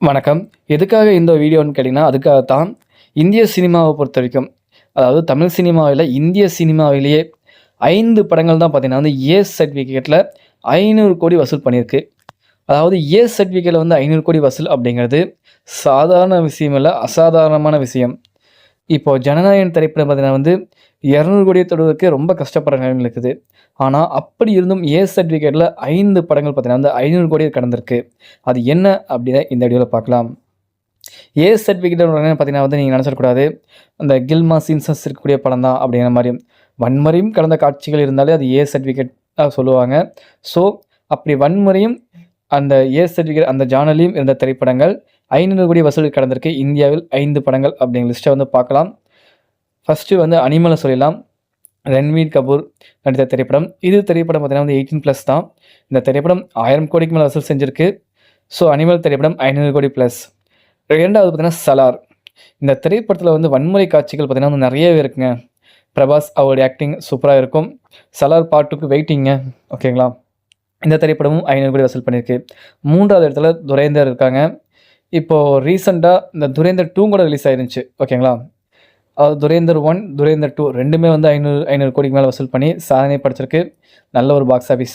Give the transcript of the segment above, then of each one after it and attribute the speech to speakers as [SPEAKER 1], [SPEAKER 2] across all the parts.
[SPEAKER 1] வணக்கம். எதுக்காக இந்த வீடியோன்னு கேட்டீங்கன்னா, அதுக்காக தான். இந்திய சினிமாவ பொறுத்தவரைக்கும், அதாவது தமிழ் சினிமாவில இந்திய சினிமாவிலேயே 5 படங்கள் தான் பார்த்தீங்கன்னா வந்து ஏ சர்டிஃபிகேட்ல 500,00,00,000 வசூல் பண்ணியிருக்கு. அதாவது ஏ சர்டிஃபிகேட்ல வந்து 500,00,00,000 வசூல் அப்படிங்கிறது சாதாரண விஷயம் இல்ல, அசாதாரணமான விஷயம். இப்போ ஜனநாயகன் திரைப்படம் பார்த்தீங்கன்னா வந்து 200,00,00,000 தொடுவதற்கு ரொம்ப கஷ்டப்படுற நிலைமையில இருக்குது. ஆனா, அப்படி இருந்தும் ஏ சர்டிஃபிகேட்ல 5 படங்கள் பார்த்தீங்கன்னா வந்து 500,00,00,000 கடந்திருக்கு. அது என்ன அப்படின்னு இந்த வீடியோல பார்க்கலாம். ஏ சர்டிஃபிகேட் உடனே பார்த்தீங்கன்னா வந்து நீங்க நினச்சிடக்கூடாது, அந்த கில்மா சீன்ஸஸ் இருக்கக்கூடிய படம் தான் அப்படிங்கிற மாரி. வன்முறையும் கலந்த காட்சிகள் இருந்தாலே அது ஏ சர்டிஃபிகேட்டா சொல்லுவாங்க. ஸோ, அப்படி வன்முறையும் அந்த ஏ சர்டிஃபிகேட் அந்த ஜானர்லயும் இருந்த திரைப்படங்கள் 500,00,00,000 வசூல் கடந்திருக்கு. இந்தியாவில் 5 படங்கள் அப்படிங்கிற லிஸ்ட்ட வந்து பார்க்கலாம். ஃபர்ஸ்ட்டு வந்து அனிமல சொல்லிடலாம். ரன்வீர் கபூர் நடித்த திரைப்படம். இது திரைப்படம் பார்த்தீங்கன்னா வந்து 18+ தான். இந்த திரைப்படம் 1000 கோடிக்கு மேல வசூல் செஞ்சிருக்கு. ஸோ, அனிமல் திரைப்படம் 500 கோடி ப்ளஸ். 2வது பார்த்தீங்கன்னா சலார். இந்த திரைப்படத்தில வந்து வன்முறை காட்சிகள் பார்த்தீங்கன்னா வந்து நெறையவே இருக்குங்க. பிரபாஸ் அவருடைய ஆக்டிங் சூப்பரா இருக்கும். சலார் பார்ட் 2க்கு வெயிட்டிங்க. ஓகேங்களா? இந்த திரைப்படமும் 500 கோடி வசூல் பண்ணியிருக்கு. 3வது இடத்துல துரைந்தர் இருக்காங்க. இப்போ ரீசென்ட்டா இந்த துரேந்தர் 2 கூட ரிலீஸ் ஆயிருந்துச்சு. ஓகேங்களா? அதாவது துரேந்தர் 1, துரேந்தர் 2 2மே வந்து 500 கோடிக்கு மேல வசூல் பண்ணி சாதனை படைச்சிருக்கு. நல்ல ஒரு பாக்ஸ் ஆஃபீஸ்.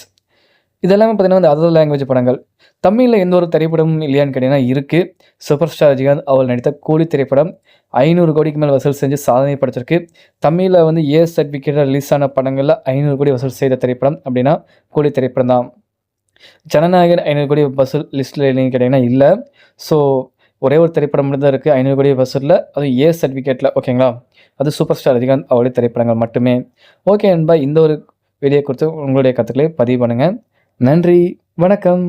[SPEAKER 1] இதெல்லாமே பார்த்தீங்கன்னா வந்து அதர் லாங்குவேஜ் படங்கள். தமிழ்ல எந்த ஒரு திரைப்படமும் இல்லையான்னு கேட்டீங்கன்னா இருக்கு. சூப்பர் ஸ்டார் ரஜினிகாந்த் அவர் நடித்த கூலி திரைப்படம் 500 கோடிக்கு மேல் வசூல் செஞ்சு சாதனை படைச்சிருக்கு. தமிழ்ல வந்து ஏ சர்டிஃபிகேட்ல ரிலீஸ் ஆன படங்கள்ல 500 கோடி வசூல் செய்த திரைப்படம் அப்படின்னா கூலி திரைப்படம் தான். ஜனநாயகன் 500 கோடி வசூல் லிஸ்ட்ல இல்லைன்னு கேட்டீங்கன்னா இல்ல. ஸோ, ஒரே ஒரு திரைப்படம் மட்டும் தான் இருக்கு 500 கோடி வசூல்ல. அதுவும் ஏ சர்டிஃபிகேட்ல. ஓகேங்களா? அது சூப்பர் ஸ்டார் ரஜினிகாந்த் அவருடைய திரைப்படங்கள் மட்டுமே. ஓகே நண்பா, இந்த ஒரு வீடியோ குறித்து உங்களுடைய கருத்துக்களை பதிவு பண்ணுங்க. நன்றி, வணக்கம்.